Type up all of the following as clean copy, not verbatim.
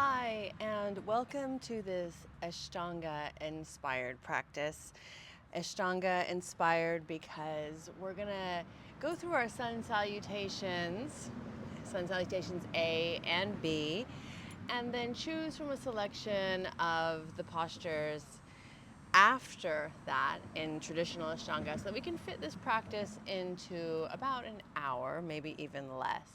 Hi, and welcome to this Ashtanga-inspired practice. Ashtanga-inspired because we're gonna go through our sun salutations A and B, and then choose from a selection of the postures after that in traditional Ashtanga so that we can fit this practice into about an hour, maybe even less.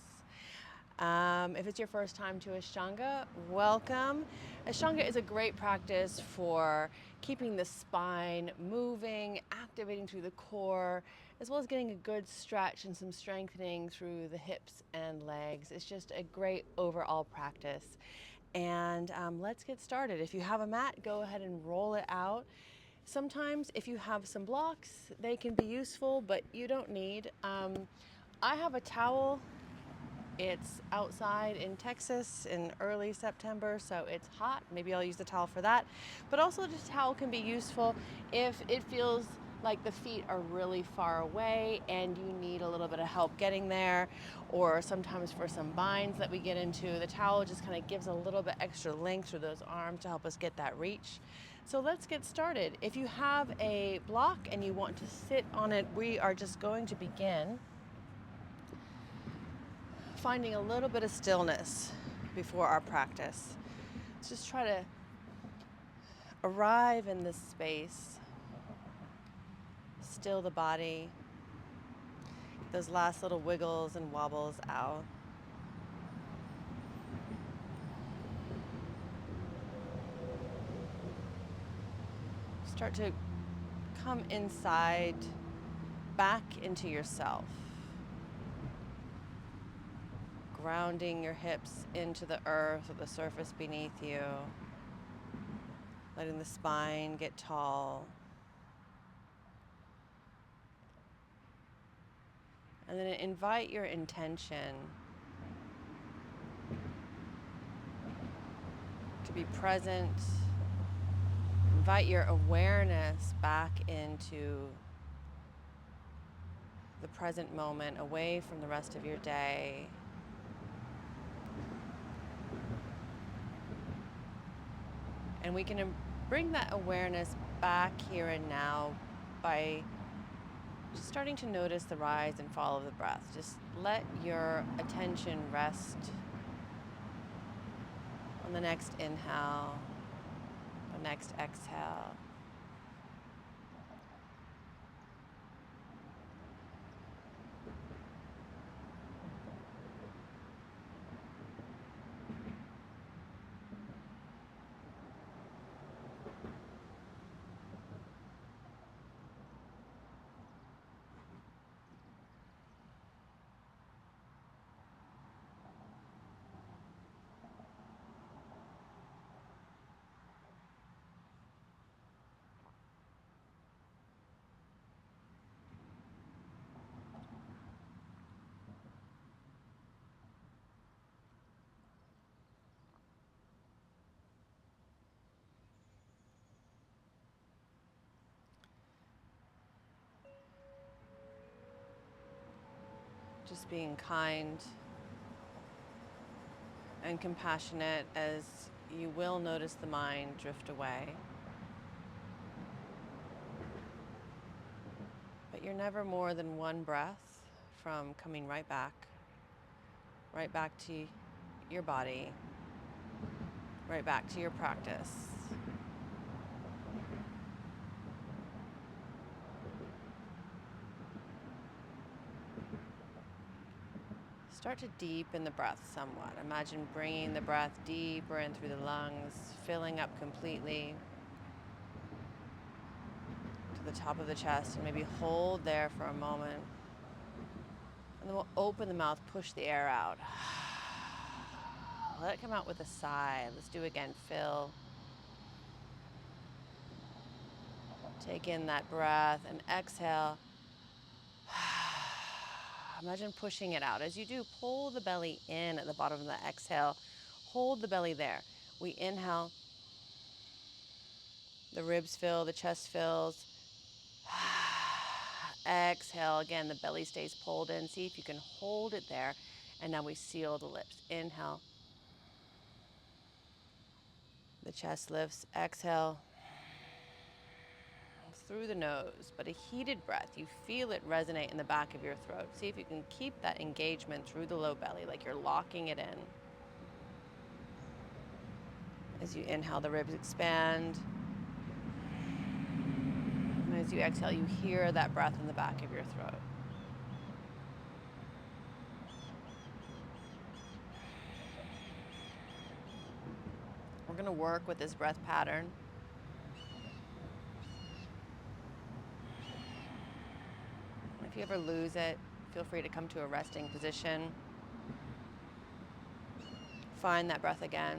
If it's your first time to Ashtanga, welcome. Ashtanga is a great practice for keeping the spine moving, activating through the core, as well as getting a good stretch and some strengthening through the hips and legs. It's just a great overall practice. And let's get started. If you have a mat, go ahead and roll it out. Sometimes if you have some blocks, they can be useful, but you don't need. I have a towel. It's outside in Texas in early September, so it's hot. Maybe I'll use the towel for that. But also the towel can be useful if it feels like the feet are really far away and you need a little bit of help getting there, or sometimes for some binds that we get into, the towel just kind of gives a little bit extra length through those arms to help us get that reach. So let's get started. If you have a block and you want to sit on it, we are just going to begin finding a little bit of stillness before our practice. Let's just try to arrive in this space, still the body, those last little wiggles and wobbles out. Start to come inside, back into yourself. Grounding your hips into the earth or the surface beneath you. Letting the spine get tall. And then invite your intention to be present. Invite your awareness back into the present moment, away from the rest of your day. And we can bring that awareness back here and now by just starting to notice the rise and fall of the breath. Just let your attention rest on the next inhale, the next exhale. Just being kind and compassionate as you will notice the mind drift away. But you're never more than one breath from coming right back to your body, right back to your practice. Start to deepen the breath somewhat. Imagine bringing the breath deeper in through the lungs, filling up completely to the top of the chest, and maybe hold there for a moment. And then we'll open the mouth, push the air out. Let it come out with a sigh. Let's do it again. Fill. Take in that breath and exhale. Imagine pushing it out. As you do, pull the belly in at the bottom of the exhale. Hold the belly there. We inhale. The ribs fill, the chest fills. Exhale. Again, the belly stays pulled in. See if you can hold it there. And now we seal the lips. Inhale. The chest lifts. Exhale through the nose, but a heated breath. You feel it resonate in the back of your throat. See if you can keep that engagement through the low belly, like you're locking it in. As you inhale, the ribs expand. And as you exhale, you hear that breath in the back of your throat. We're going to work with this breath pattern. If you ever lose it, feel free to come to a resting position. Find that breath again.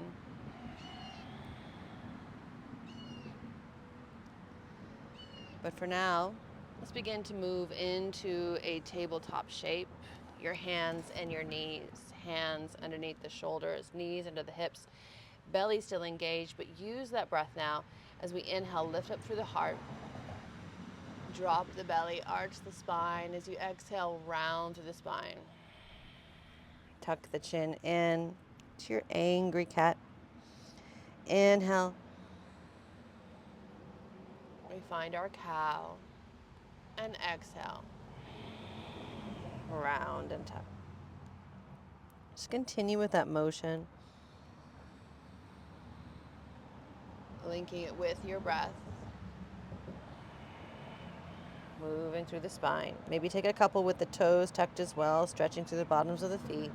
But for now, let's begin to move into a tabletop shape. Your hands and your knees, hands underneath the shoulders, knees under the hips, belly still engaged, but use that breath now as we inhale, lift up through the heart. Drop the belly, arch the spine. As you exhale, round through the spine. Tuck the chin in to your angry cat. Inhale. We find our cow. And exhale. Round and tuck. Just continue with that motion. Linking it with your breath. Moving through the spine. Maybe take a couple with the toes tucked as well, stretching through the bottoms of the feet.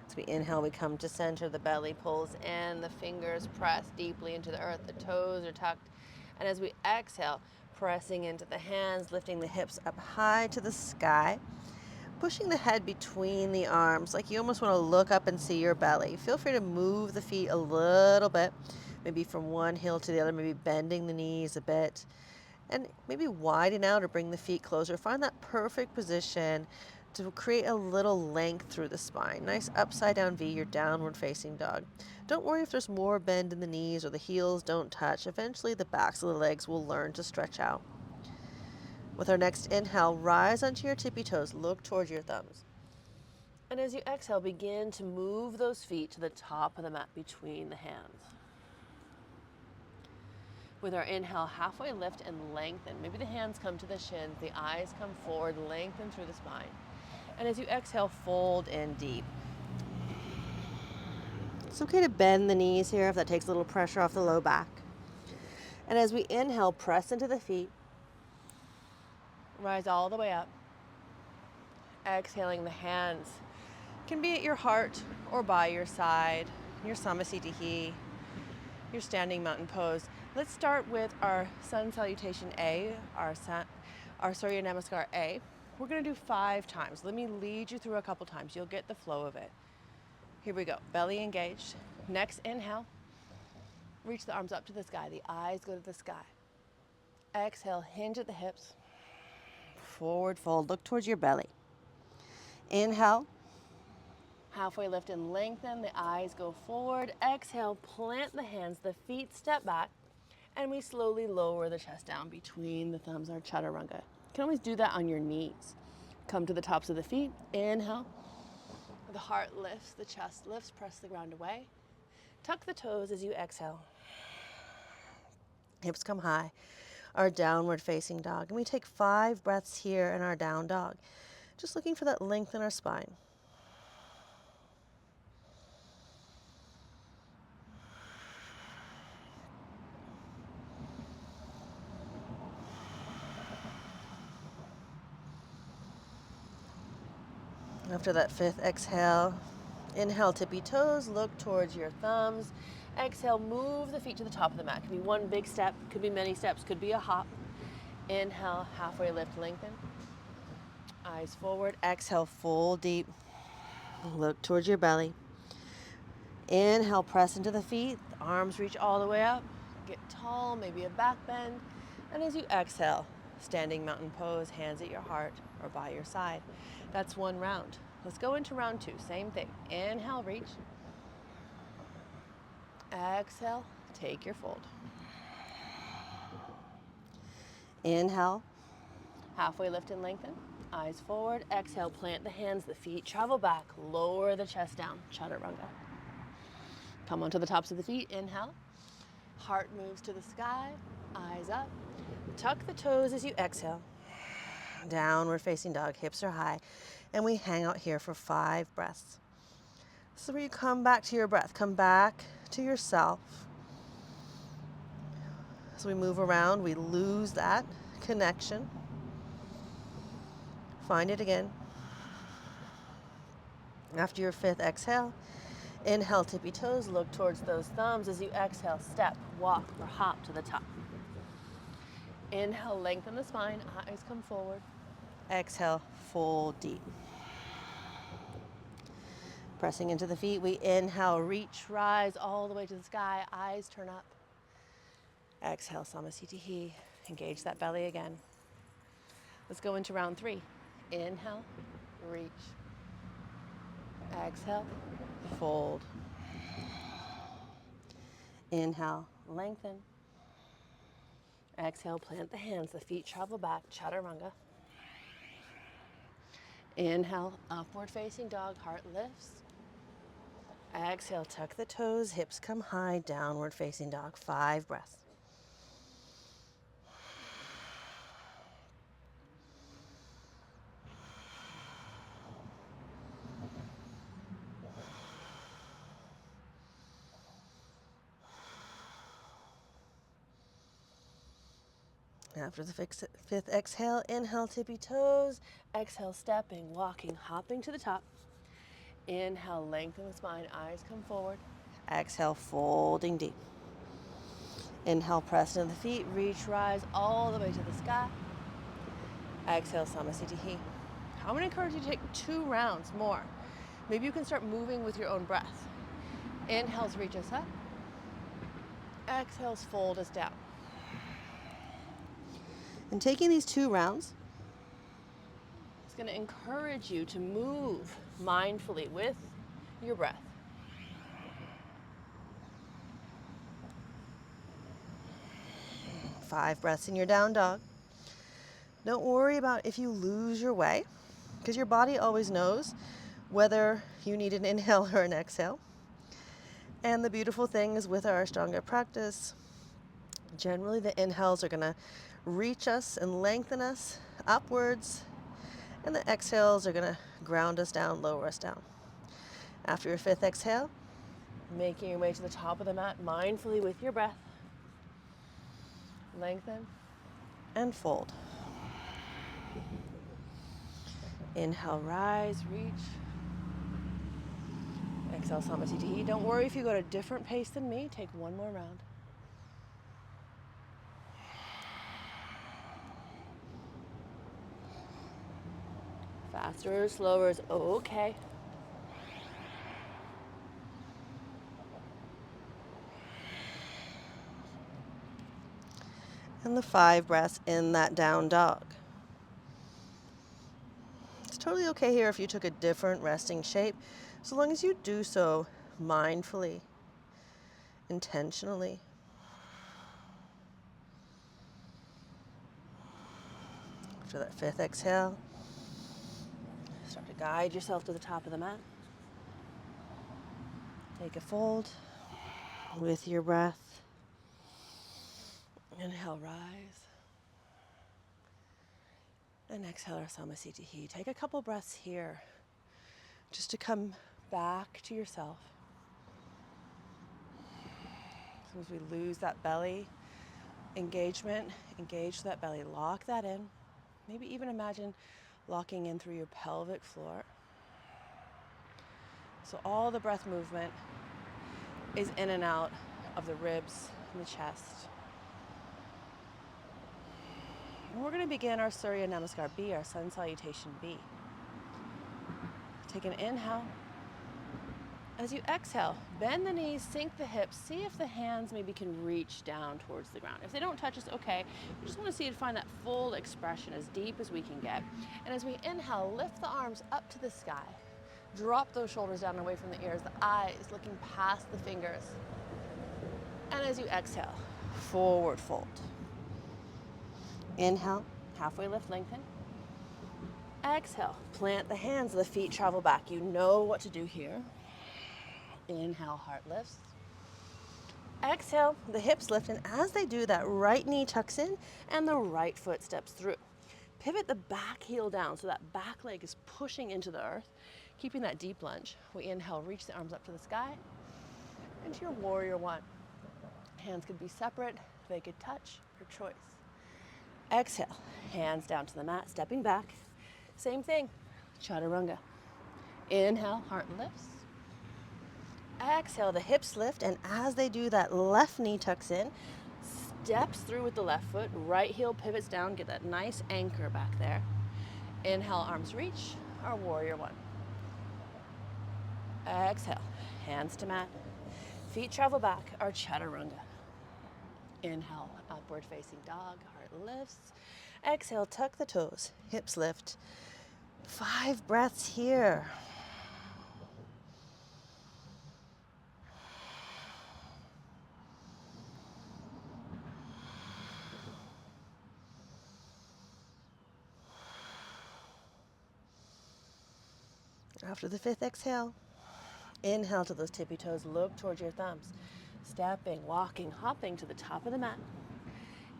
As we inhale, we come to center. The belly pulls in, the fingers press deeply into the earth, the toes are tucked. And as we exhale, pressing into the hands, lifting the hips up high to the sky. Pushing the head between the arms, like you almost want to look up and see your belly. Feel free to move the feet a little bit, maybe from one heel to the other, maybe bending the knees a bit, and maybe widen out or bring the feet closer. Find that perfect position to create a little length through the spine. Nice upside down V, your downward facing dog. Don't worry if there's more bend in the knees or the heels don't touch. Eventually the backs of the legs will learn to stretch out. With our next inhale, rise onto your tippy toes, look towards your thumbs. And as you exhale, begin to move those feet to the top of the mat between the hands. With our inhale, halfway lift and lengthen. Maybe the hands come to the shins, the eyes come forward, lengthen through the spine. And as you exhale, fold in deep. It's okay to bend the knees here if that takes a little pressure off the low back. And as we inhale, press into the feet. Rise all the way up. Exhaling, the hands can be at your heart or by your side, your Samasthiti, your standing mountain pose. Let's start with our Sun Salutation A, our Surya Namaskar A. We're going to do 5 times. Let me lead you through a couple times. You'll get the flow of it. Here we go. Belly engaged. Next inhale. Reach the arms up to the sky. The eyes go to the sky. Exhale, hinge at the hips. Forward fold, look towards your belly. Inhale, halfway lift and lengthen, the eyes go forward. Exhale, plant the hands, the feet step back, and we slowly lower the chest down between the thumbs, our chaturanga. You can always do that on your knees. Come to the tops of the feet, inhale. The heart lifts, the chest lifts, press the ground away. Tuck the toes as you exhale. Hips come high. Our downward facing dog. And we take 5 breaths here in our down dog. Just looking for that length in our spine. After that 5th exhale, inhale, tippy toes, look towards your thumbs. Exhale, move the feet to the top of the mat. Could be one big step, could be many steps, could be a hop. Inhale, halfway lift, lengthen. Eyes forward. Exhale, fold deep. Look towards your belly. Inhale, press into the feet. The arms reach all the way up. Get tall, maybe a back bend. And as you exhale, standing mountain pose, hands at your heart or by your side. That's 1 round. Let's go into round 2. Same thing. Inhale, reach. Exhale, take your fold. Inhale, Halfway lift and lengthen. Eyes forward. Exhale, plant the hands, the feet, travel back, lower the chest down, chaturanga. Come onto the tops of the feet, inhale. Heart moves to the sky, eyes up. Tuck the toes as you exhale. Downward facing dog, hips are high, and we hang out here for 5 breaths. So where you come back to your breath, come back to yourself. As we move around, we lose that connection. Find it again. After your 5th exhale, inhale, tippy toes, look towards those thumbs. As you exhale, step, walk, or hop to the top. Inhale, lengthen the spine, eyes come forward. Exhale, fold deep. Pressing into the feet, we inhale, reach, rise all the way to the sky, eyes turn up. Exhale, Samasthiti. Engage that belly again. Let's go into round 3. Inhale, reach. Exhale, fold. Inhale, lengthen. Exhale, plant the hands, the feet travel back, chaturanga. Inhale, upward facing dog, heart lifts. Exhale, tuck the toes, hips come high, downward facing dog, 5 breaths. After the 5th exhale, inhale, tippy toes. Exhale, stepping, walking, hopping to the top. Inhale, lengthen the spine, eyes come forward. Exhale, folding deep. Inhale, press into the feet, reach, rise all the way to the sky. Exhale, Samasthiti. I'm going to encourage you to take 2 rounds more. Maybe you can start moving with your own breath. Inhales, reach us up. Exhales, fold us down. And taking these 2 rounds, it's going to encourage you to move mindfully with your breath. Five breaths in your down dog. Don't worry about if you lose your way, because your body always knows whether you need an inhale or an exhale. And the beautiful thing is with our Ashtanga practice, generally the inhales are going to reach us and lengthen us upwards, and the exhales are going to ground us down, lower us down. After your 5th exhale, making your way to the top of the mat mindfully with your breath. Lengthen and fold. Inhale, rise, reach. Exhale, Samasthiti. Don't worry if you go at a different pace than me. Take 1 more round. Faster or slower is okay. And the 5 breaths in that down dog. It's totally okay here if you took a different resting shape, so long as you do so mindfully, intentionally. After that 5th exhale, start to guide yourself to the top of the mat. Take a fold with your breath. Inhale, rise. And exhale, our Samasthiti. Take a couple breaths here just to come back to yourself. As soon as we lose that belly engagement, engage that belly, lock that in. Maybe even imagine locking in through your pelvic floor. So all the breath movement is in and out of the ribs and the chest. And we're going to begin our Surya Namaskar B, our Sun Salutation B. Take an inhale. As you exhale, bend the knees, sink the hips, see if the hands maybe can reach down towards the ground. If they don't touch, it's okay. We just want to see it find that full expression as deep as we can get. And as we inhale, lift the arms up to the sky. Drop those shoulders down and away from the ears, the eyes looking past the fingers. And as you exhale, forward fold. Inhale, Halfway lift, lengthen. Exhale, plant the hands, the feet travel back. You know what to do here. Inhale, heart lifts. Exhale, the hips lift, and as they do, that right knee tucks in and the right foot steps through. Pivot the back heel down so that back leg is pushing into the earth, keeping that deep lunge. We inhale, reach the arms up to the sky, into your warrior one. Hands could be separate, they could touch, your choice. Exhale, hands down to the mat, stepping back. Same thing, chaturanga. Inhale, heart lifts. Exhale, the hips lift, and as they do, that left knee tucks in, steps through with the left foot, right heel pivots down, get that nice anchor back there. Inhale, arms reach, our warrior one. Exhale, hands to mat, feet travel back, our chaturanga. Inhale, upward facing dog, heart lifts. Exhale, tuck the toes, hips lift. 5 breaths here. After the 5th exhale, inhale to those tippy toes, look towards your thumbs. Stepping, walking, hopping to the top of the mat.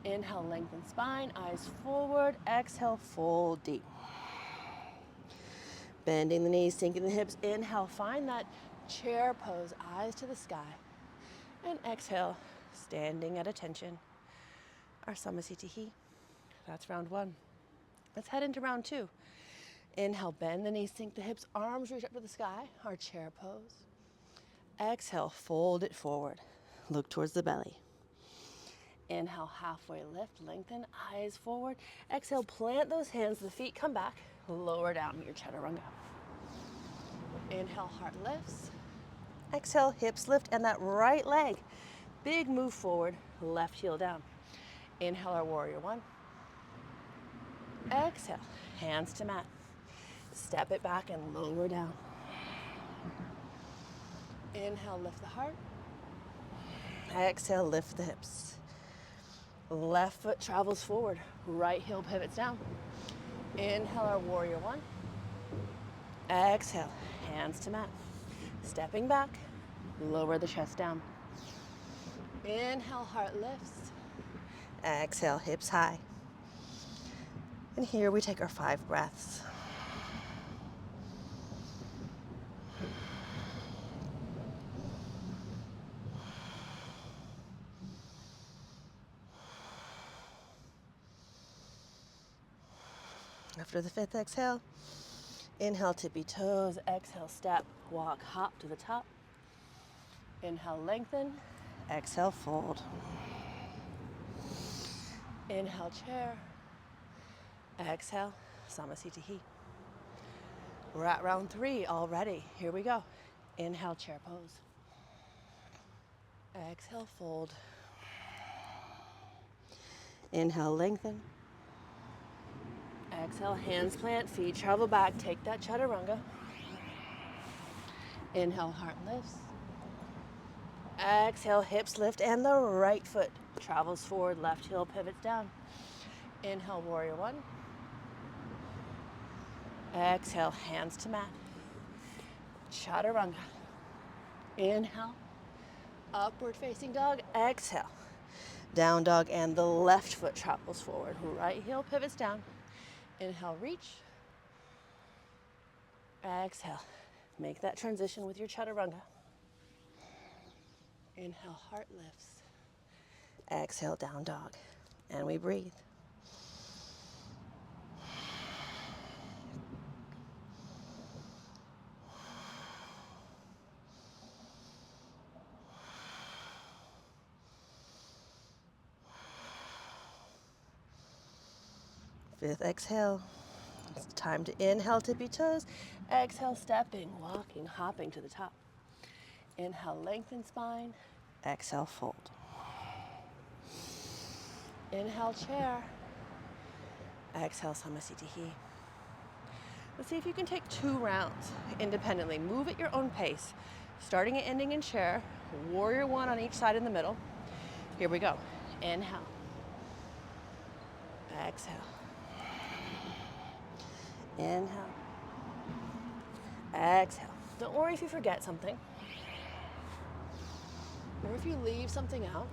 Inhale, lengthen spine, eyes forward. Exhale, fold deep. Bending the knees, sinking the hips. Inhale, find that chair pose, eyes to the sky. And exhale, standing at attention. Our Samasthiti. That's round 1. Let's head into round 2. Inhale, bend the knees, sink the hips, arms reach up to the sky, our chair pose. Exhale, fold it forward. Look towards the belly. Inhale, halfway lift, lengthen, eyes forward. Exhale, plant those hands, the feet come back, lower down your chaturanga. Inhale, heart lifts. Exhale, hips lift, and that right leg, big move forward, left heel down. Inhale, our warrior one. Exhale, hands to mat. Step it back and lower down. Inhale, lift the heart. Exhale, lift the hips. Left foot travels forward, right heel pivots down. Inhale, our warrior one. Exhale, hands to mat. Stepping back, lower the chest down. Inhale, heart lifts. Exhale, hips high. And here we take our 5 breaths. After the 5th exhale, inhale, tippy toes. Exhale, step, walk, hop to the top. Inhale, lengthen. Exhale, fold. Inhale, chair. Exhale, Samasthiti. We're at round 3 already. Here we go. Inhale, chair pose. Exhale, fold. Inhale, lengthen. Exhale, hands plant, feet travel back. Take that chaturanga. Inhale, heart lifts. Exhale, hips lift, and the right foot travels forward, left heel pivots down. Inhale, warrior one. Exhale, hands to mat. Chaturanga. Inhale, upward facing dog. Exhale, down dog, and the left foot travels forward, right heel pivots down. Inhale, reach. Exhale, make that transition with your chaturanga. Inhale, heart lifts. Exhale, down dog, and we breathe. Fifth exhale. It's time to inhale, tippy toes. Exhale, stepping, walking, hopping to the top. Inhale, lengthen spine. Exhale, fold. Inhale, chair. Exhale, Samasthiti. Let's see if you can take 2 rounds independently. Move at your own pace, starting and ending in chair. Warrior one on each side in the middle. Here we go. Inhale. Exhale. Inhale. Exhale. Don't worry if you forget something, or if you leave something out.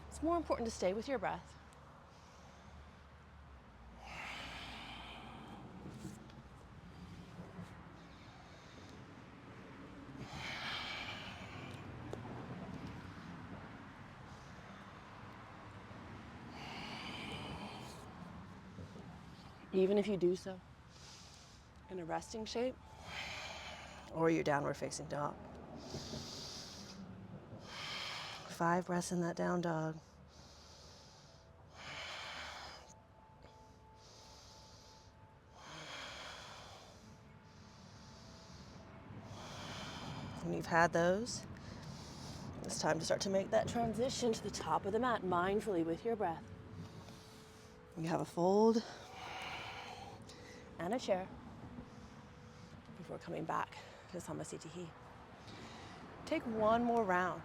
It's more important to stay with your breath. Even if you do so in a resting shape or your downward facing dog. 5 breaths in that down dog. When you've had those, it's time to start to make that transition to the top of the mat mindfully with your breath. You have a fold and a chair before coming back to Salutation A. Take one more round.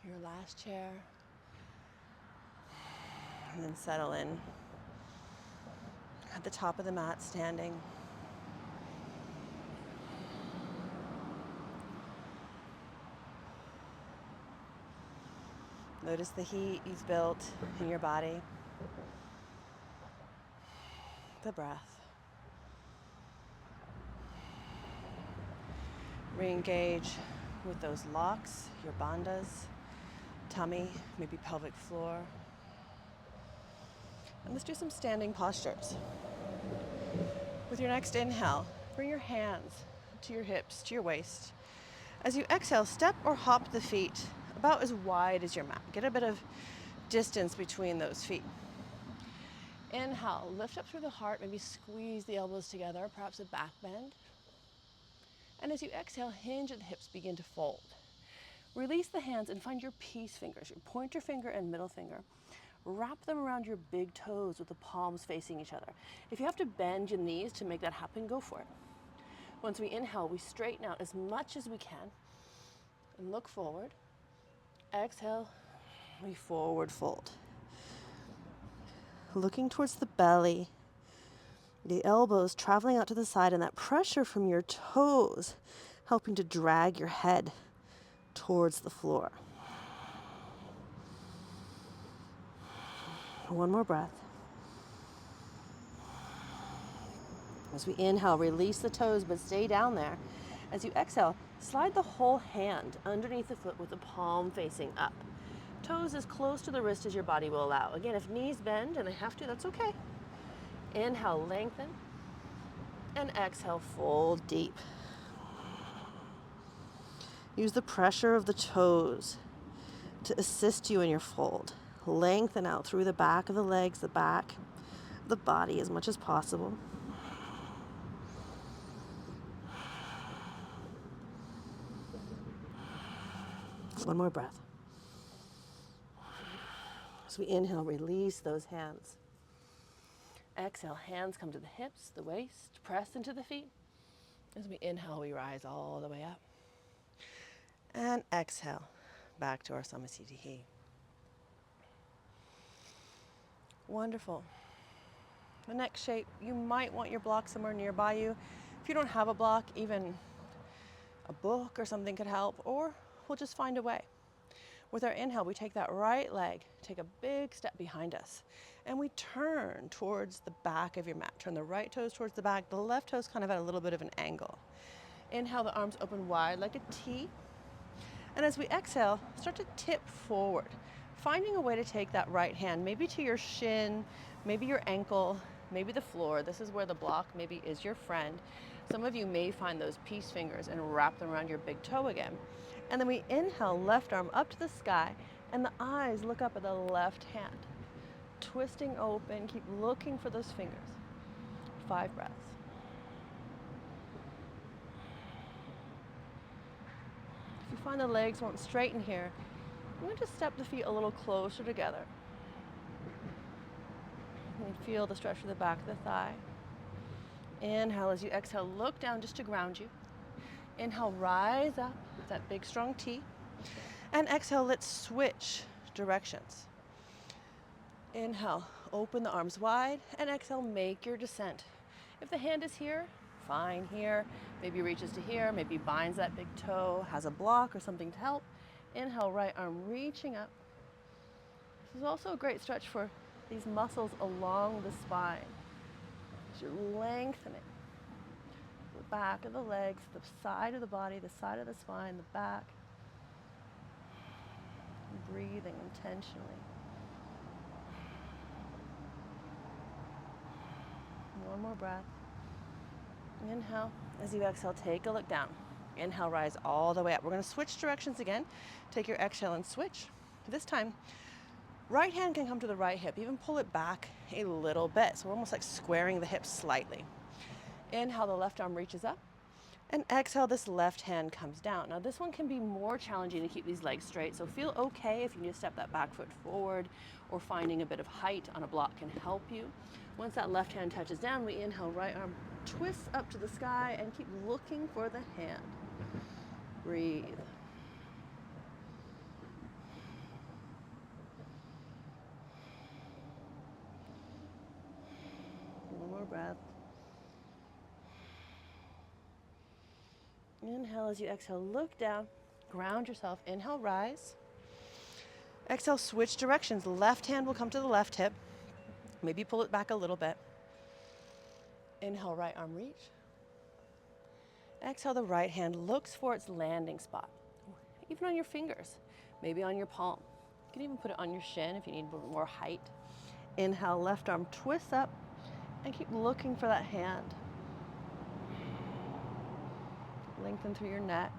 Your last chair, and then settle in at the top of the mat, standing. Notice the heat you've built in your body, the breath. Re-engage with those locks, your bandhas, tummy, maybe pelvic floor. And let's do some standing postures. With your next inhale, bring your hands to your hips, to your waist. As you exhale, step or hop the feet about as wide as your mat. Get a bit of distance between those feet. Inhale, lift up through the heart, maybe squeeze the elbows together, perhaps a back bend. And as you exhale, hinge at the hips, begin to fold. Release the hands and find your peace fingers, your pointer finger and middle finger. Wrap them around your big toes with the palms facing each other. If you have to bend your knees to make that happen, go for it. Once we inhale, we straighten out as much as we can and look forward. Exhale, we forward fold. Looking towards the belly, the elbows traveling out to the side, and that pressure from your toes helping to drag your head towards the floor. One more breath. As we inhale, release the toes, but stay down there. As you exhale, slide the whole hand underneath the foot with the palm facing up. Toes as close to the wrist as your body will allow. Again, if knees bend, and they have to, that's okay. Inhale, lengthen. And exhale, fold deep. Use the pressure of the toes to assist you in your fold. Lengthen out through the back of the legs, the back of the body as much as possible. One more breath. As we inhale, release those hands. Exhale, hands come to the hips, the waist, press into the feet. As we inhale, we rise all the way up. And exhale, back to our Salutation A. Wonderful. The next shape, you might want your block somewhere nearby you. If you don't have a block, even a book or something could help, or we'll just find a way. With our inhale, we take that right leg, take a big step behind us, And we turn towards the back of your mat. Turn the right toes towards the back, the left toes kind of at a little bit of an angle. Inhale, the arms open wide like a T. And as we exhale, start to tip forward, finding a way to take that right hand, maybe to your shin, maybe your ankle, maybe the floor. This is where the block maybe is your friend. Some of you may find those peace fingers and wrap them around your big toe again. And then we inhale, left arm up to the sky, and the eyes look up at the left hand. Twisting open, keep looking for those fingers. 5 breaths. If you find the legs won't straighten here, I'm going to step the feet a little closer together. And feel the stretch of the back of the thigh. Inhale, as you exhale, look down just to ground you. Inhale, rise up, that big strong T. And exhale, let's switch directions. Inhale, open the arms wide, and exhale, make your descent. If the hand is here, fine here. Maybe reaches to here, maybe binds that big toe, has a block or something to help. Inhale, right arm reaching up. This is also a great stretch for these muscles along the spine. As you're lengthening the back of the legs, the side of the body, the side of the spine, the back. Breathing intentionally. One more breath. Inhale. As you exhale, take a look down. Inhale, rise all the way up. We're going to switch directions again. Take your exhale and switch. This time, right hand can come to the right hip. Even pull it back a little bit. So we're almost like squaring the hips slightly. Inhale, the left arm reaches up. And exhale, this left hand comes down. Now this one can be more challenging to keep these legs straight, so feel okay if you need to step that back foot forward, or finding a bit of height on a block can help you. Once that left hand touches down, we inhale, right arm twists up to the sky, and keep looking for the hand. Breathe. One more breath. Inhale, as you exhale, look down, ground yourself. Inhale, rise. Exhale, switch directions. Left hand will come to the left hip. Maybe pull it back a little bit. Inhale, right arm reach. Exhale, the right hand looks for its landing spot, even on your fingers, maybe on your palm. You can even put it on your shin if you need more height. Inhale, left arm twists up, and keep looking for that hand. Lengthen through your neck.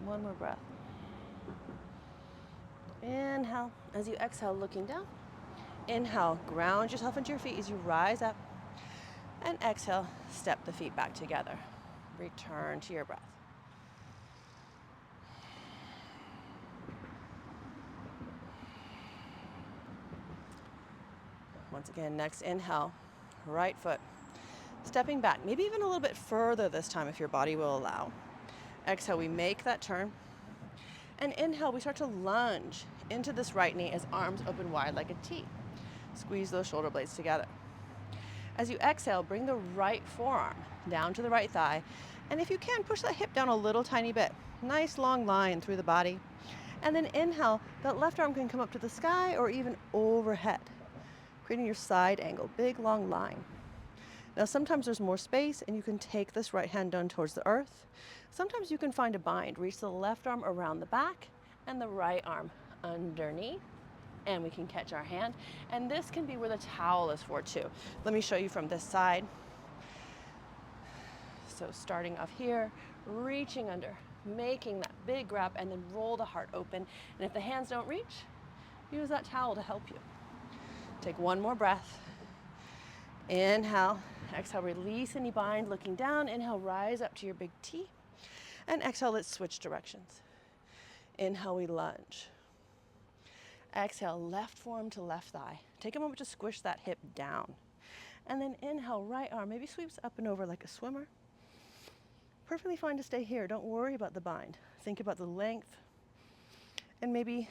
One more breath. Inhale. As you exhale, looking down. Inhale, ground yourself into your feet as you rise up. And exhale, step the feet back together. Return to your breath. Once again, next inhale, right foot. Stepping back, maybe even a little bit further this time if your body will allow. Exhale, we make that turn. And inhale, we start to lunge into this right knee as arms open wide like a T. Squeeze those shoulder blades together. As you exhale, bring the right forearm down to the right thigh. And if you can, push that hip down a little tiny bit. Nice long line through the body. And then inhale, that left arm can come up to the sky or even overhead, creating your side angle, big long line. Now sometimes there's more space and you can take this right hand down towards the earth. Sometimes you can find a bind. Reach the left arm around the back and the right arm underneath, and we can catch our hand. And this can be where the towel is for too. Let me show you from this side. So starting off here, reaching under, making that big grab, and then roll the heart open. And if the hands don't reach, use that towel to help you. Take one more breath. Inhale, exhale, release any bind, looking down. Inhale, rise up to your big T. And exhale, let's switch directions. Inhale, we lunge. Exhale, left forearm to left thigh. Take a moment to squish that hip down. And then inhale, right arm maybe sweeps up and over like a swimmer. Perfectly fine to stay here. Don't worry about the bind. Think about the length. And maybe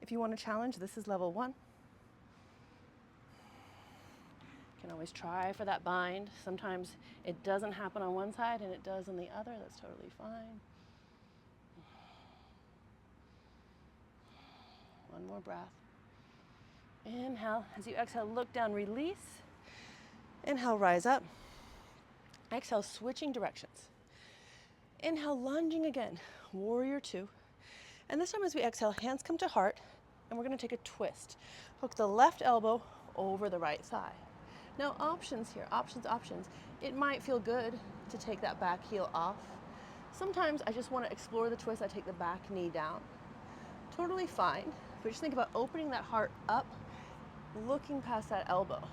if you want to challenge, this is level 1. You can always try for that bind. Sometimes it doesn't happen on one side and it does on the other. That's totally fine. One more breath. Inhale. As you exhale, look down, release. Inhale, rise up. Exhale, switching directions. Inhale, lunging again, warrior two. And this time as we exhale, hands come to heart, and we're gonna take a twist. Hook the left elbow over the right thigh. Now options here, options. It might feel good to take that back heel off. Sometimes I just wanna explore the twist, I take the back knee down. Totally fine, but just think about opening that heart up, looking past that elbow.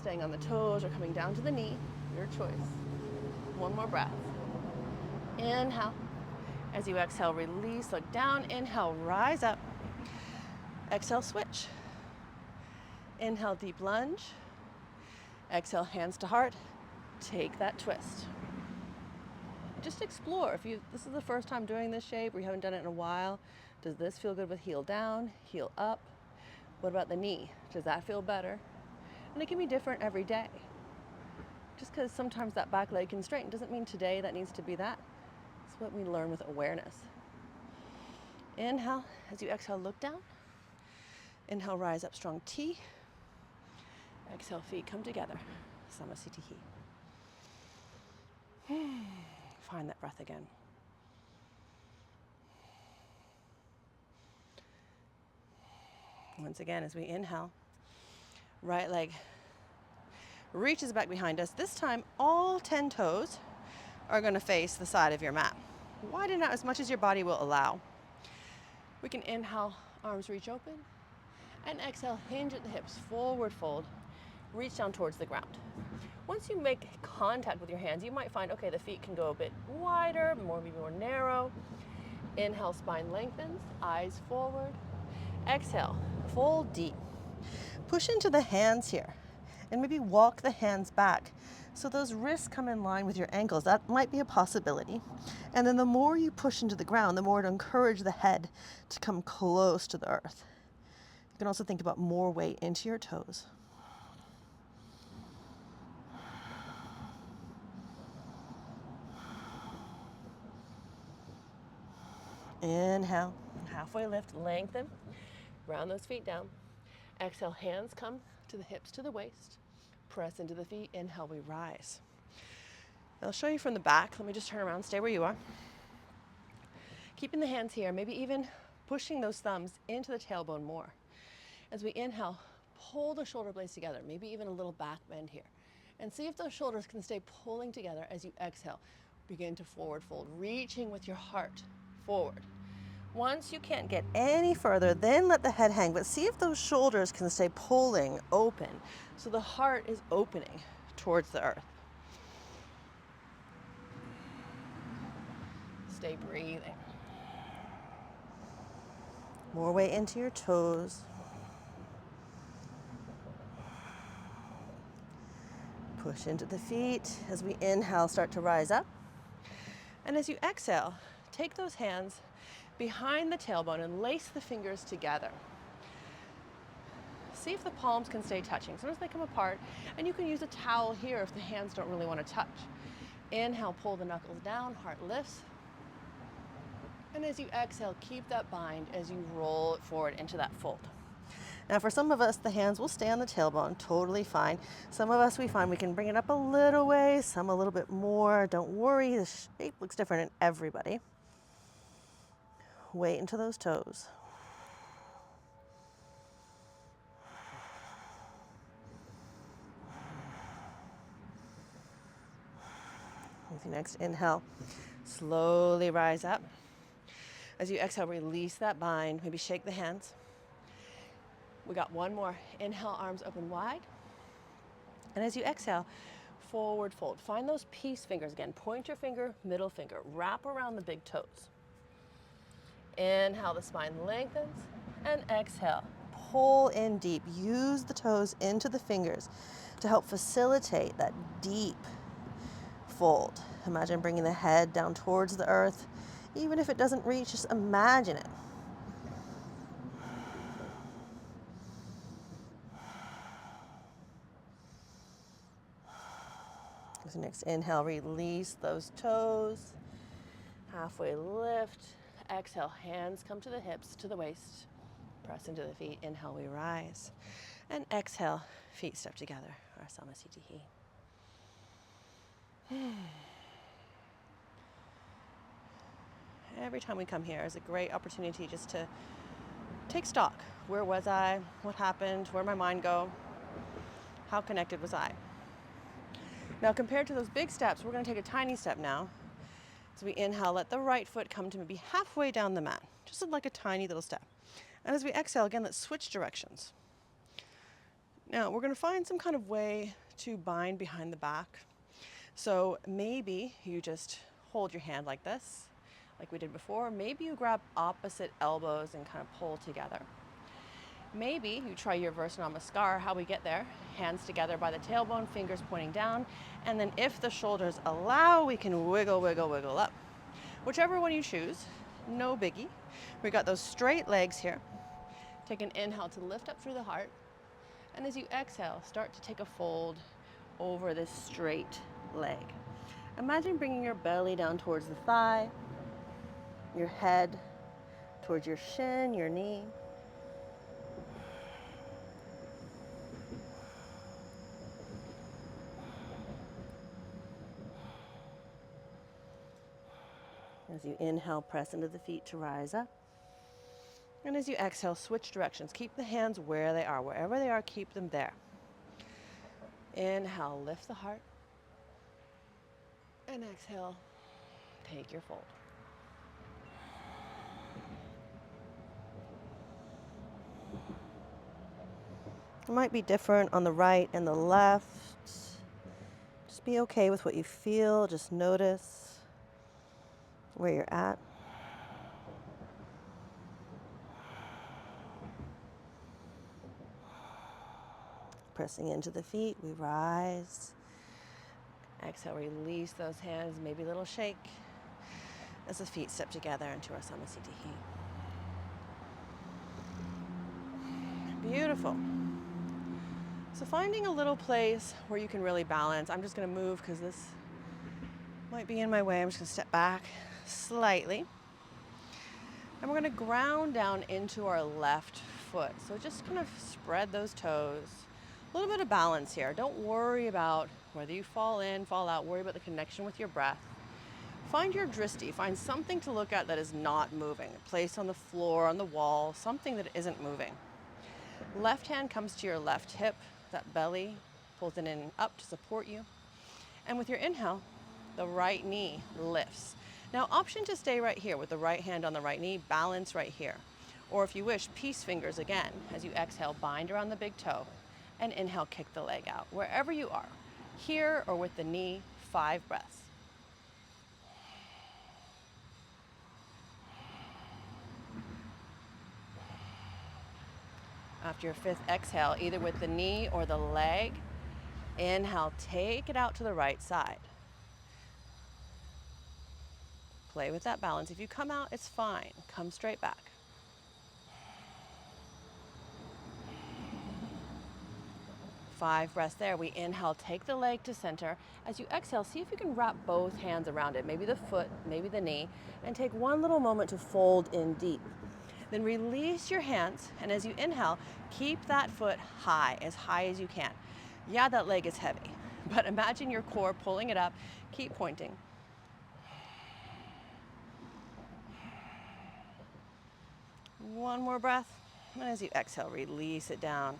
Staying on the toes or coming down to the knee, your choice. One more breath. Inhale. As you exhale, release, look down. Inhale, rise up. Exhale, switch. Inhale, deep lunge. Exhale, hands to heart. Take that twist. Just explore. If this is the first time doing this shape or you haven't done it in a while, does this feel good with heel down, heel up? What about the knee? Does that feel better? And it can be different every day. Just because sometimes that back leg can straighten doesn't mean today that needs to be that. It's what we learn with awareness. Inhale, as you exhale, look down. Inhale, rise up, strong T. Exhale, feet come together, Samasthiti. Find that breath again. Once again, as we inhale, right leg reaches back behind us. This time, all 10 toes are going to face the side of your mat. Widen out as much as your body will allow. We can inhale, arms reach open, and exhale, hinge at the hips, forward fold, reach down towards the ground. Once you make contact with your hands, you might find, okay, the feet can go a bit wider, maybe more narrow. Inhale, spine lengthens, eyes forward. Exhale, fold deep. Push into the hands here, and maybe walk the hands back so those wrists come in line with your ankles. That might be a possibility. And then the more you push into the ground, the more to encourage the head to come close to the earth. You can also think about more weight into your toes. Inhale, halfway lift, lengthen, round those feet down. Exhale, hands come to the hips, to the waist. Press into the feet. Inhale, we rise. I'll show you from the back. Let me just turn around, stay where you are. Keeping the hands here, maybe even pushing those thumbs into the tailbone more. As we inhale, pull the shoulder blades together, maybe even a little back bend here. And see if those shoulders can stay pulling together as you exhale. Begin to forward fold, reaching with your heart forward. Once you can't get any further, then let the head hang, but see if those shoulders can stay pulling open so the heart is opening towards the earth. Stay breathing. More weight into your toes. Push into the feet. As we inhale, start to rise up. And as you exhale, take those hands behind the tailbone and lace the fingers together. See if the palms can stay touching. Sometimes they come apart, and you can use a towel here if the hands don't really want to touch. Inhale, pull the knuckles down, heart lifts. And as you exhale, keep that bind as you roll it forward into that fold. Now for some of us, the hands will stay on the tailbone, totally fine. Some of us, we find we can bring it up a little way, some a little bit more. Don't worry, the shape looks different in everybody. Weight into those toes. With your next inhale, slowly rise up. As you exhale, release that bind, maybe shake the hands. We got one more. Inhale, arms open wide. And as you exhale, forward fold. Find those peace fingers again. Point your finger, middle finger. Wrap around the big toes. Inhale, the spine lengthens. And exhale, pull in deep. Use the toes into the fingers to help facilitate that deep fold. Imagine bringing the head down towards the earth. Even if it doesn't reach, just imagine it. As next inhale, release those toes. Halfway lift. Exhale, hands come to the hips, to the waist. Press into the feet. Inhale, we rise. And exhale, feet step together, our Salutation A. Every time we come here is a great opportunity just to take stock. Where was I? What happened? Where'd my mind go? How connected was I? Now, compared to those big steps, we're going to take a tiny step now. So we inhale, let the right foot come to maybe halfway down the mat, just like a tiny little step. And as we exhale, again, let's switch directions. Now, we're going to find some kind of way to bind behind the back. So maybe you just hold your hand like this, like we did before. Maybe you grab opposite elbows and kind of pull together. Maybe you try your reverse namaskar, how we get there. Hands together by the tailbone, fingers pointing down. And then if the shoulders allow, we can wiggle, wiggle, wiggle up. Whichever one you choose, no biggie. We got those straight legs here. Take an inhale to lift up through the heart. And as you exhale, start to take a fold over this straight leg. Imagine bringing your belly down towards the thigh, your head towards your shin, your knee. As you inhale, press into the feet to rise up. And as you exhale, switch directions. Keep the hands where they are. Wherever they are, keep them there. Inhale, lift the heart. And exhale, take your fold. It might be different on the right and the left. Just be okay with what you feel. Just notice where you're at. Pressing into the feet, we rise. Exhale, release those hands, maybe a little shake as the feet step together into our Salutation A. Beautiful. So finding a little place where you can really balance. I'm just going to move because this might be in my way. I'm just going to step back slightly. And we're going to ground down into our left foot. So just kind of spread those toes. A little bit of balance here. Don't worry about whether you fall in, fall out. Worry about the connection with your breath. Find your drishti. Find something to look at that is not moving. A place on the floor, on the wall, something that isn't moving. Left hand comes to your left hip. That belly pulls it in up to support you. And with your inhale, the right knee lifts. Now, option to stay right here with the right hand on the right knee, balance right here. Or if you wish, peace fingers again. As you exhale, bind around the big toe. And inhale, kick the leg out. Wherever you are, here or with the knee, 5 breaths. After your 5th exhale, either with the knee or the leg, inhale, take it out to the right side. Play with that balance. If you come out, it's fine. Come straight back. Five breaths there. We inhale, take the leg to center. As you exhale, see if you can wrap both hands around it, maybe the foot, maybe the knee, and take one little moment to fold in deep. Then release your hands, and as you inhale, keep that foot high as you can. Yeah, that leg is heavy, but imagine your core pulling it up. Keep pointing. One more breath, and as you exhale, release it down.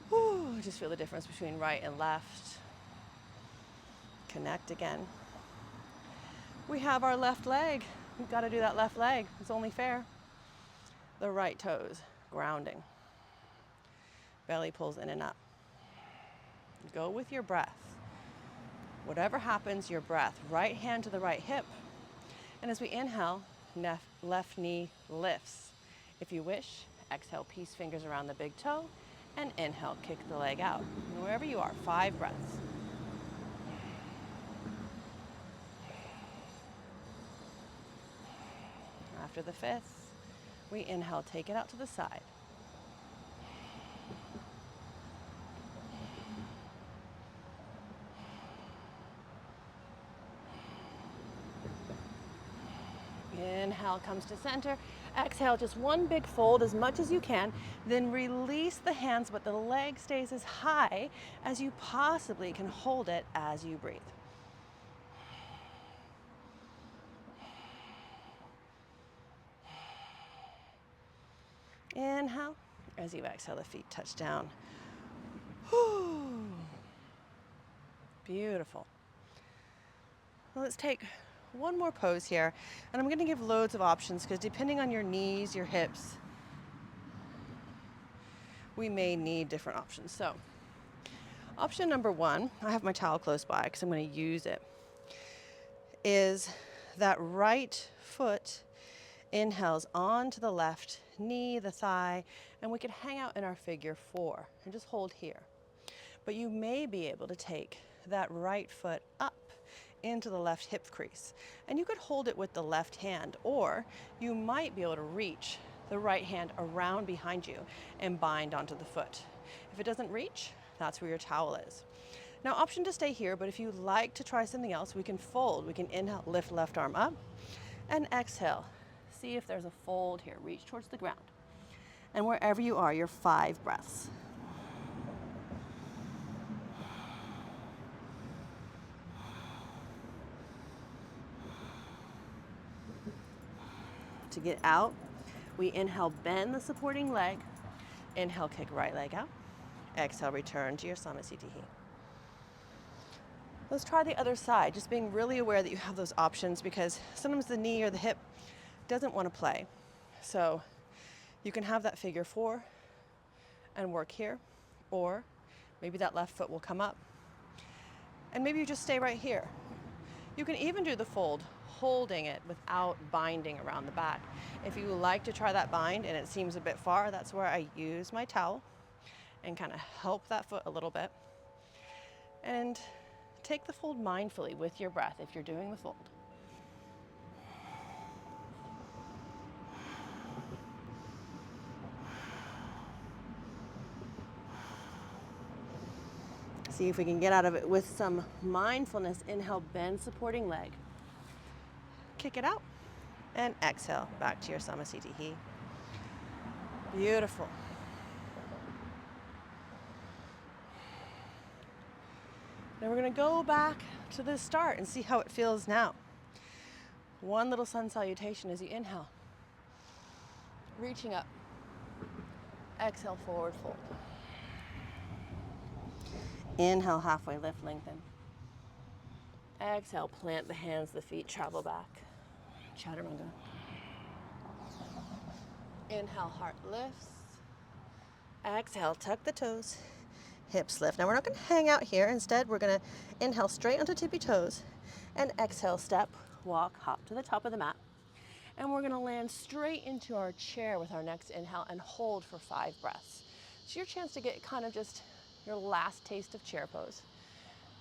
Whew, just feel the difference between right and left. Connect again. We have our left leg. We've got to do that left leg. It's only fair. The right toes, grounding. Belly pulls in and up. Go with your breath. Whatever happens, your breath. Right hand to the right hip. And as we inhale, left knee lifts. If you wish, exhale, peace fingers around the big toe, and inhale, kick the leg out. And wherever you are, 5 breaths. After the 5th, we inhale, take it out to the side. Inhale comes to center. Exhale, just one big fold as much as you can. Then release the hands, but the leg stays as high as you possibly can hold it as you breathe. Inhale. As you exhale, the feet touch down. Whew. Beautiful. Well, let's take one more pose here, and I'm going to give loads of options because depending on your knees, your hips, we may need different options. So, option number one, I have my towel close by because I'm going to use it, is that right foot inhales onto the left knee, the thigh, and we could hang out in our figure four and just hold here. But you may be able to take that right foot up into the left hip crease, and you could hold it with the left hand, or you might be able to reach the right hand around behind you and bind onto the foot. If it doesn't reach, that's where your towel is. Now, option to stay here, but if you like to try something else, we can fold. We can inhale, lift left arm up, and exhale. See if there's a fold here. Reach towards the ground. And wherever you are, your 5 breaths. To get out, we inhale, bend the supporting leg. Inhale, kick right leg out. Exhale, return to your Samasthiti. Let's try the other side, just being really aware that you have those options because sometimes the knee or the hip doesn't want to play. So you can have that figure four and work here, or maybe that left foot will come up. And maybe you just stay right here. You can even do the fold, holding it without binding around the back. If you like to try that bind and it seems a bit far, that's where I use my towel and kind of help that foot a little bit. And take the fold mindfully with your breath if you're doing the fold. See if we can get out of it with some mindfulness. Inhale, bend supporting leg. Kick it out. And exhale, back to your Samasthiti. Beautiful. Now we're going to go back to the start and see how it feels now. One little sun salutation as you inhale. Reaching up. Exhale, forward fold. Inhale, halfway lift, lengthen. Exhale, plant the hands, the feet, travel back. Chaturanga. Inhale, heart lifts. Exhale, tuck the toes, hips lift. Now we're not going to hang out here. Instead, we're going to inhale straight onto tippy toes and exhale, step, walk, hop to the top of the mat. And we're going to land straight into our chair with our next inhale and hold for 5 breaths. It's your chance to get kind of just your last taste of chair pose.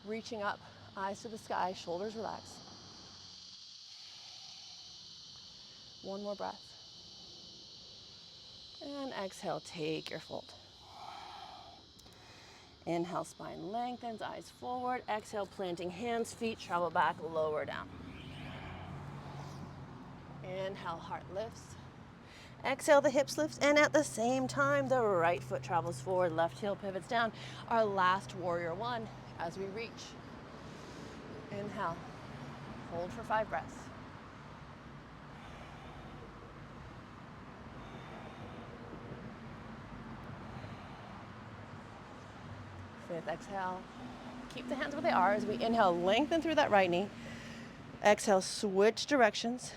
Reaching up, eyes to the sky, shoulders relaxed. One more breath. And exhale, take your fold. Inhale, spine lengthens, eyes forward. Exhale, planting hands, feet, travel back, lower down. Inhale, heart lifts. Exhale, the hips lift, and at the same time, the right foot travels forward, left heel pivots down. Our last warrior one as we reach. Inhale, hold for 5 breaths. Fifth exhale. Keep the hands where they are as we inhale, lengthen through that right knee. Exhale, switch directions.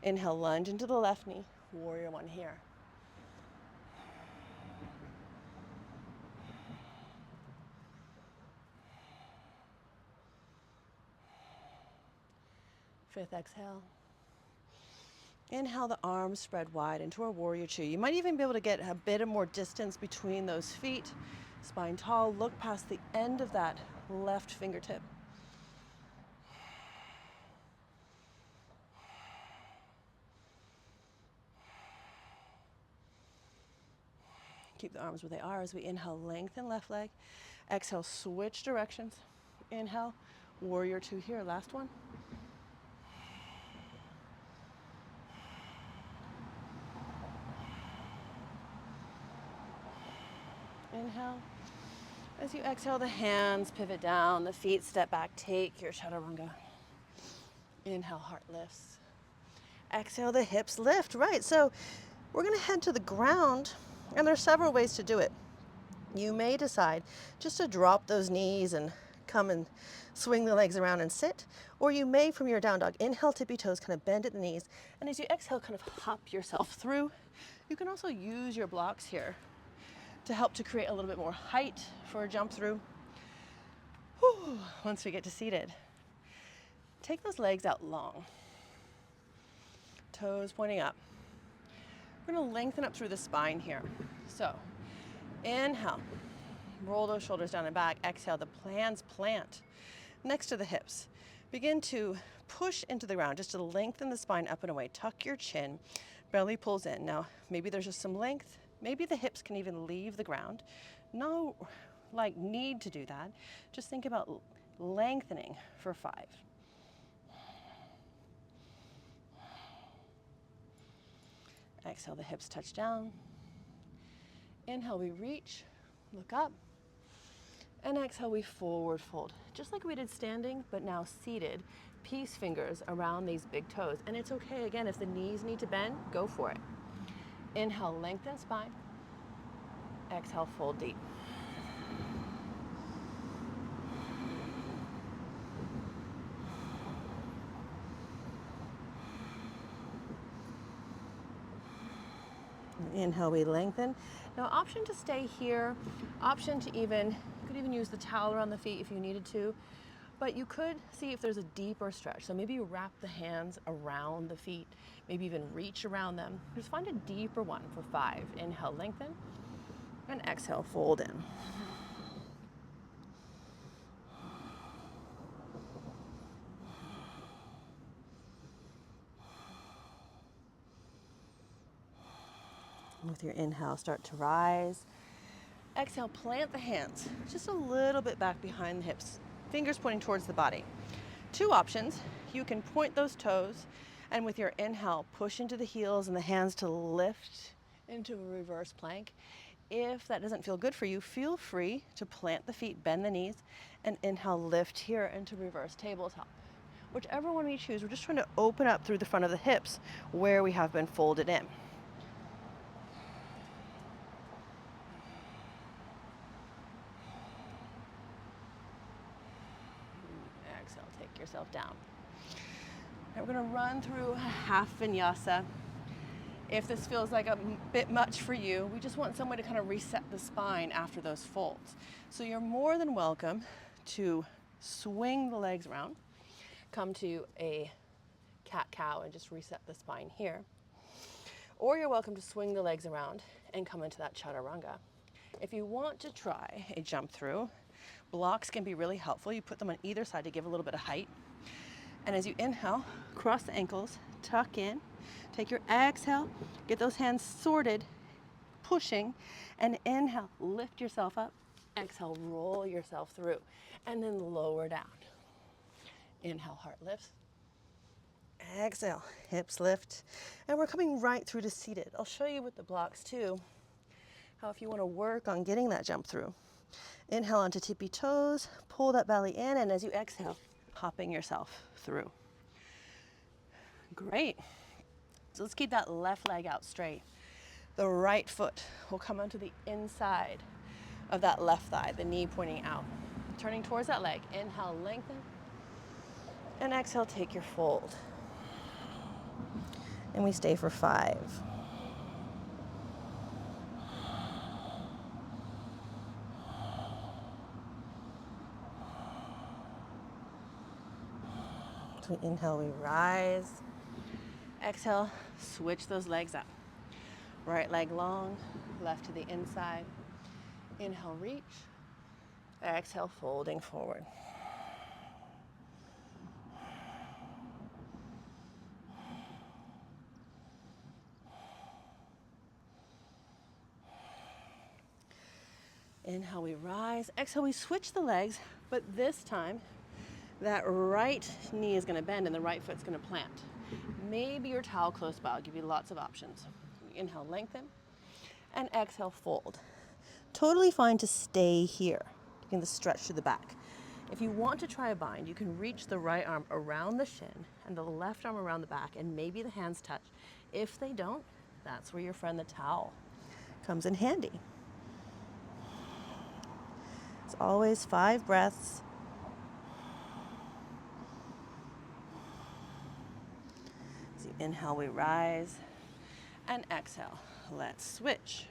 Inhale, lunge into the left knee. Warrior one here. Fifth exhale. Inhale, the arms spread wide into our warrior two. You might even be able to get a bit of more distance between those feet. Spine tall, look past the end of that left fingertip. Keep the arms where they are as we inhale, lengthen left leg. Exhale, switch directions. Inhale, warrior two here, last one. inhale. As you exhale, the hands pivot down, the feet step back, take your chaturanga. Inhale, heart lifts. Exhale, the hips lift. Right, so we're gonna head to the ground, and there's several ways to do it. You may decide just to drop those knees and come and swing the legs around and sit, or you may, from your down dog, inhale, tippy toes, kind of bend at the knees, and as you exhale, kind of hop yourself through. You can also use your blocks here to help to create a little bit more height for a jump through. Whew. Once we get to seated, take those legs out long, toes pointing up. We're gonna lengthen up through the spine here. So inhale, roll those shoulders down and back. Exhale, the hands plant next to the hips. Begin to push into the ground just to lengthen the spine up and away. Tuck your chin, belly pulls in. Now, maybe there's just some length. Maybe the hips can even leave the ground. No need to do that. Just think about lengthening for 5. Exhale, the hips touch down. Inhale, we reach, look up. And exhale, we forward fold. Just like we did standing, but now seated. Peace fingers around these big toes. And it's okay, again, if the knees need to bend, go for it. Inhale, lengthen spine. Exhale, fold deep. Inhale, we lengthen. Now, option to stay here, option to you could even use the towel around the feet if you needed to, but you could see if there's a deeper stretch. So maybe you wrap the hands around the feet, maybe even reach around them. Just find a deeper one for 5. Inhale, lengthen, and exhale, fold in. With your inhale, start to rise. Exhale, plant the hands just a little bit back behind the hips, fingers pointing towards the body. 2 options. You can point those toes, and with your inhale, push into the heels and the hands to lift into a reverse plank. If that doesn't feel good for you, feel free to plant the feet, bend the knees, and inhale, lift here into reverse tabletop. Whichever one we choose, we're just trying to open up through the front of the hips where we have been folded in. Yourself down. Now we're going to run through half vinyasa. If this feels like a bit much for you, we just want someone to kind of reset the spine after those folds. So you're more than welcome to swing the legs around, come to a cat-cow and just reset the spine here. Or you're welcome to swing the legs around and come into that chaturanga. If you want to try a jump through, blocks can be really helpful. You put them on either side to give a little bit of height. And as you inhale, cross the ankles, tuck in, take your exhale, get those hands sorted, pushing, and inhale, lift yourself up. Exhale, roll yourself through, and then lower down. Inhale, heart lifts. Exhale, hips lift. And we're coming right through to seated. I'll show you with the blocks too, how if you want to work on getting that jump through. Inhale onto tippy toes, pull that belly in, and as you exhale, hopping yourself through. Great. So let's keep that left leg out straight. The right foot will come onto the inside of that left thigh, the knee pointing out. Turning towards that leg, inhale, lengthen, and exhale, take your fold. And we stay for 5. So we inhale, we rise. Exhale, switch those legs up. Right leg long, left to the inside. Inhale, reach. Exhale, folding forward. Inhale, we rise. Exhale, we switch the legs, but this time, that right knee is going to bend and the right foot's going to plant. Maybe your towel close by. I'll give you lots of options. Inhale, lengthen, and exhale, fold. Totally fine to stay here. You can just stretch through the back. If you want to try a bind, you can reach the right arm around the shin and the left arm around the back, and maybe the hands touch. If they don't, that's where your friend the towel comes in handy. It's always 5 breaths. So inhale, we rise, and exhale. Let's switch.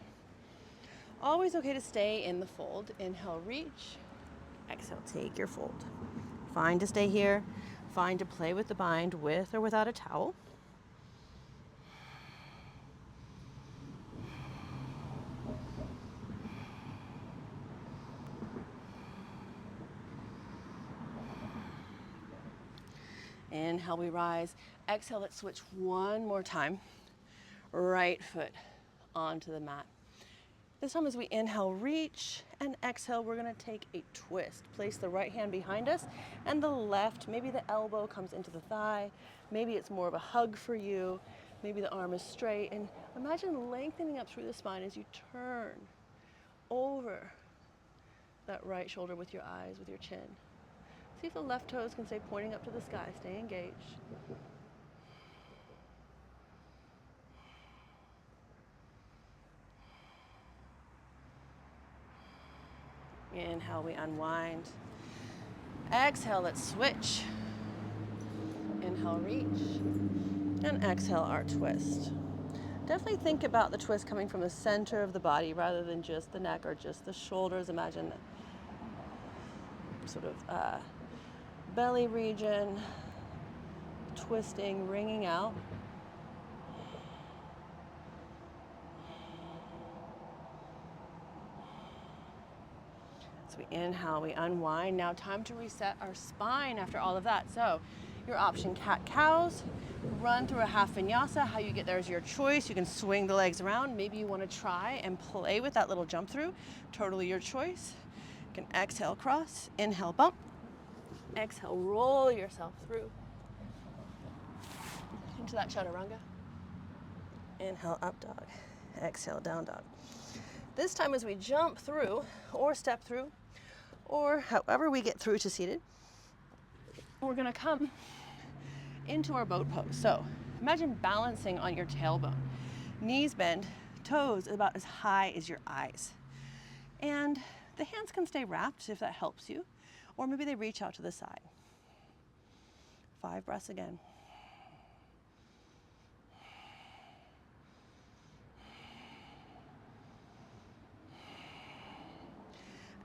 Always okay to stay in the fold. Inhale, reach. Exhale, take your fold. Fine to stay here. Fine to play with the bind with or without a towel. Inhale, we rise. Exhale, let's switch one more time. Right foot onto the mat. This time as we inhale, reach, and exhale, we're gonna take a twist. Place the right hand behind us and the left, maybe the elbow comes into the thigh, maybe it's more of a hug for you, maybe the arm is straight, and imagine lengthening up through the spine as you turn over that right shoulder with your eyes, with your chin. See if the left toes can stay pointing up to the sky, stay engaged. Inhale, we unwind. Exhale, let's switch. Inhale, reach. And exhale, our twist. Definitely think about the twist coming from the center of the body rather than just the neck or just the shoulders. Imagine sort of belly region, twisting, wringing out. So we inhale, we unwind. Now time to reset our spine after all of that. So your option, cat-cows, run through a half vinyasa. How you get there is your choice. You can swing the legs around. Maybe you want to try and play with that little jump through. Totally your choice. You can exhale, cross, inhale, bump. Exhale, roll yourself through into that chaturanga. Inhale, up dog. Exhale, down dog. This time as we jump through or step through, or however we get through to seated, we're gonna come into our boat pose. So imagine balancing on your tailbone. Knees bend, toes about as high as your eyes. And the hands can stay wrapped if that helps you, or maybe they reach out to the side. 5 breaths again.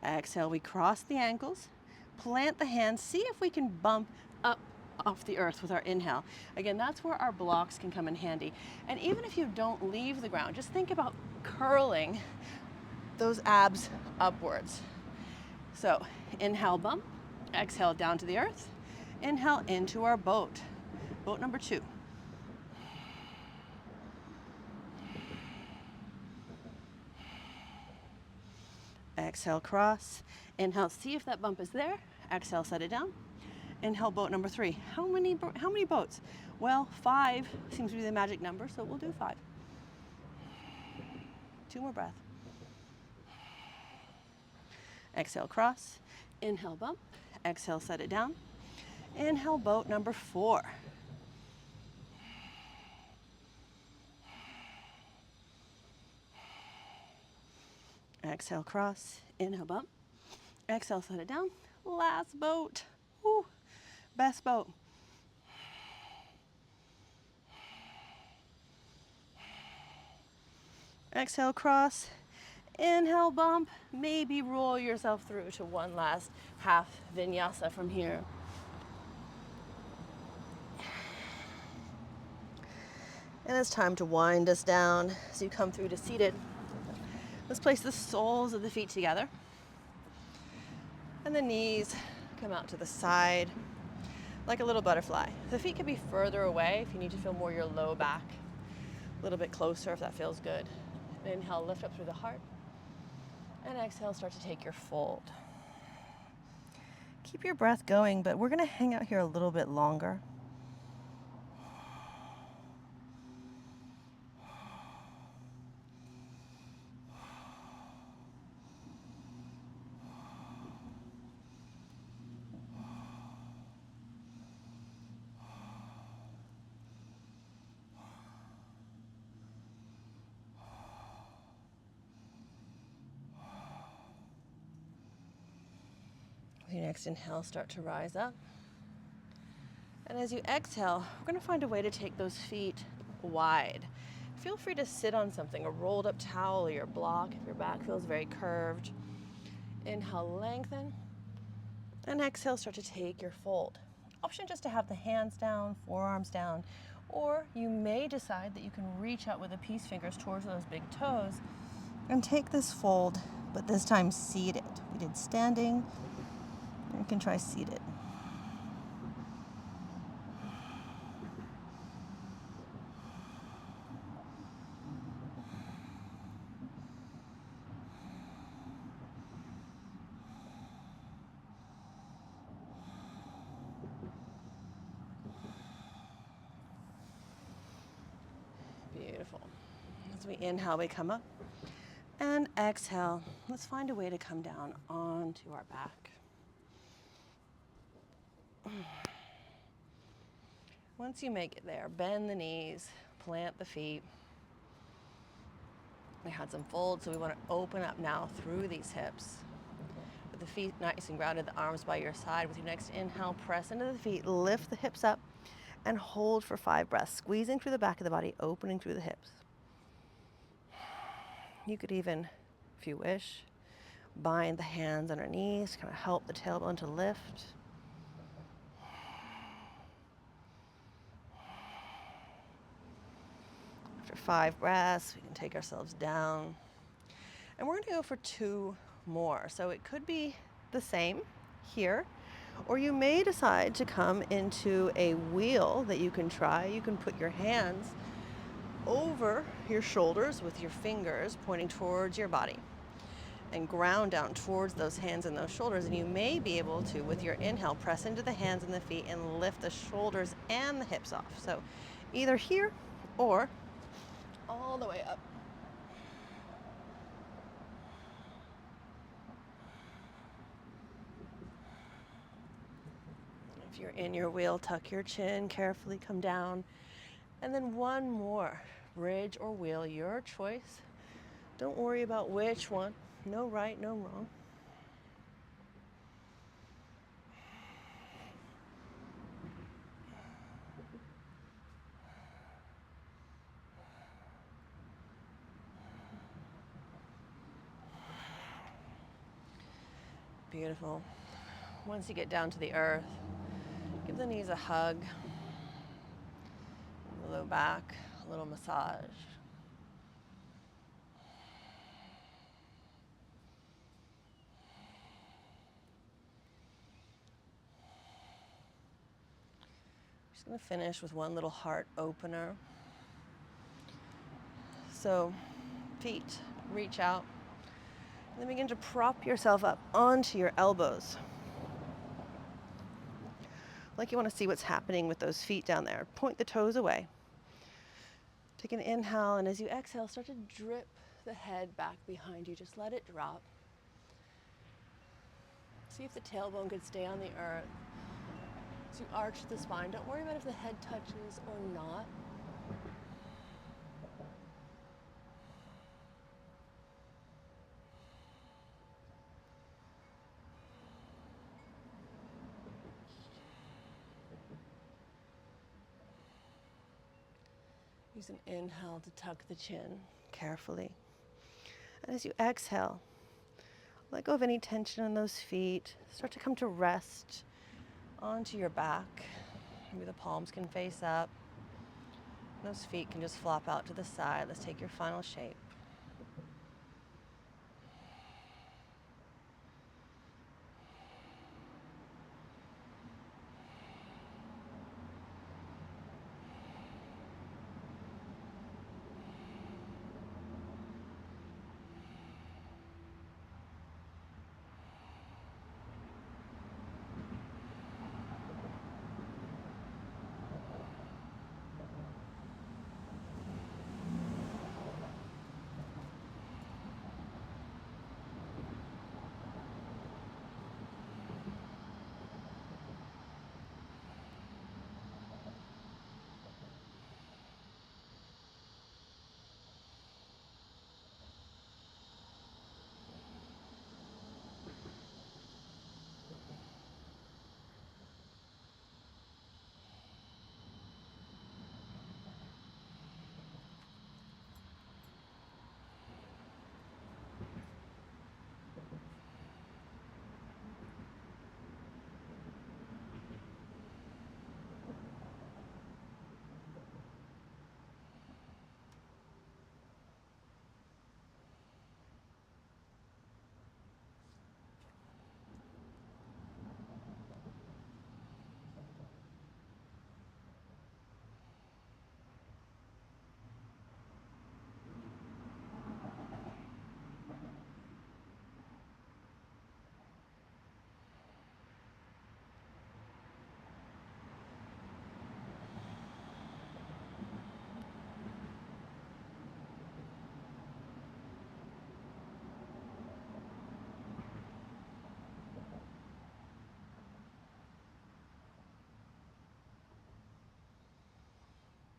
Exhale, we cross the ankles, plant the hands, see if we can bump up off the earth with our inhale. Again, that's where our blocks can come in handy. And even if you don't leave the ground, just think about curling those abs upwards. So inhale, bump, exhale down to the earth, inhale into our boat. Boat number 2. Exhale, cross. Inhale, see if that bump is there. Exhale, set it down. Inhale, boat number 3. How many boats? Well, 5 seems to be the magic number, so we'll do 5. 2 more breaths. Exhale, cross. Inhale, bump. Exhale, set it down. Inhale, boat number 4. Exhale, cross. Inhale, bump. Exhale, set it down. Last boat. Woo. Best boat. Exhale, cross. Inhale, bump. Maybe roll yourself through to one last half vinyasa from here. And it's time to wind us down as you come through to seated. Let's place the soles of the feet together. And the knees come out to the side like a little butterfly. The feet can be further away if you need to feel more your low back. A little bit closer if that feels good. Inhale, lift up through the heart. And exhale, start to take your fold. Keep your breath going, but we're going to hang out here a little bit longer. next inhale, start to rise up. And as you exhale, we're going to find a way to take those feet wide. Feel free to sit on something, a rolled up towel or your block if your back feels very curved. Inhale, lengthen. And exhale, start to take your fold. Option just to have the hands down, forearms down, or you may decide that you can reach out with the peace fingers towards those big toes and take this fold, but this time seated. We did standing, you can try seated. Beautiful. As we inhale, we come up. And exhale, let's find a way to come down onto our back. Once you make it there, bend the knees, plant the feet. We had some fold, so we want to open up now through these hips. With the feet nice and grounded, the arms by your side. With your next inhale, press into the feet, lift the hips up, and hold for 5 breaths, squeezing through the back of the body, opening through the hips. You could even, if you wish, bind the hands underneath, kind of help the tailbone to lift. After 5 breaths, we can take ourselves down. And we're going to go for 2 more. So it could be the same here, or you may decide to come into a wheel that you can try. You can put your hands over your shoulders with your fingers pointing towards your body and ground down towards those hands and those shoulders. And you may be able to, with your inhale, press into the hands and the feet and lift the shoulders and the hips off. So either here or all the way up. If you're in your wheel, tuck your chin, carefully come down. And then 1 more. Bridge or wheel, your choice. Don't worry about which one. No right, no wrong. Beautiful. Once you get down to the earth, give the knees a hug, the low back, a little massage. Just going to finish with one little heart opener. So feet reach out, and then begin to prop yourself up onto your elbows. Like you want to see what's happening with those feet down there. Point the toes away. Take an inhale, and as you exhale, start to drip the head back behind you. Just let it drop. See if the tailbone could stay on the earth. As you arch the spine, don't worry about if the head touches or not. Use an inhale to tuck the chin carefully. And as you exhale, let go of any tension in those feet. Start to come to rest onto your back. Maybe the palms can face up. Those feet can just flop out to the side. Let's take your final shape.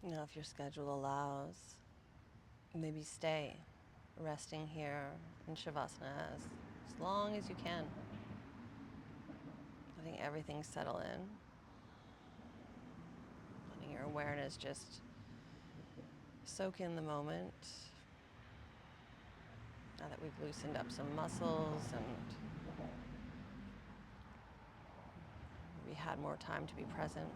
Now, if your schedule allows, maybe stay resting here in Shavasana as long as you can. Letting everything settle in. Letting your awareness just soak in the moment. Now that we've loosened up some muscles and we had more time to be present.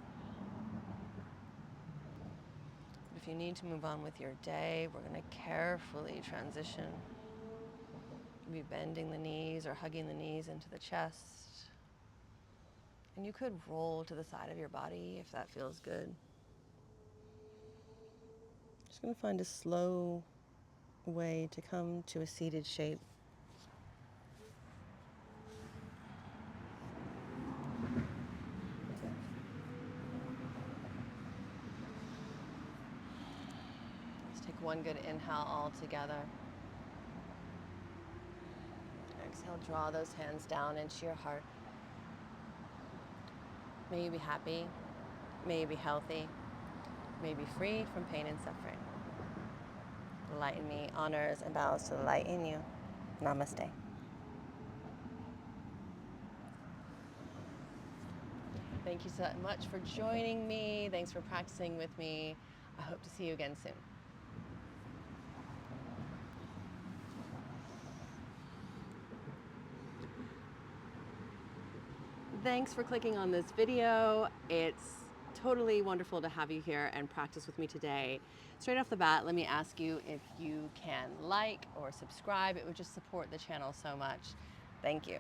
If you need to move on with your day, we're going to carefully transition. Maybe bending the knees or hugging the knees into the chest. And you could roll to the side of your body if that feels good. Just going to find a slow way to come to a seated shape. Let's take one good inhale all together. Exhale, draw those hands down into your heart. May you be happy, may you be healthy, may you be free from pain and suffering. The light in me honors and bows to the light in you. Namaste. Thank you so much for joining me. Thanks for practicing with me. I hope to see you again soon. Thanks for clicking on this video. It's totally wonderful to have you here and practice with me today. Straight off the bat, let me ask you if you can like or subscribe. It would just support the channel so much. Thank you.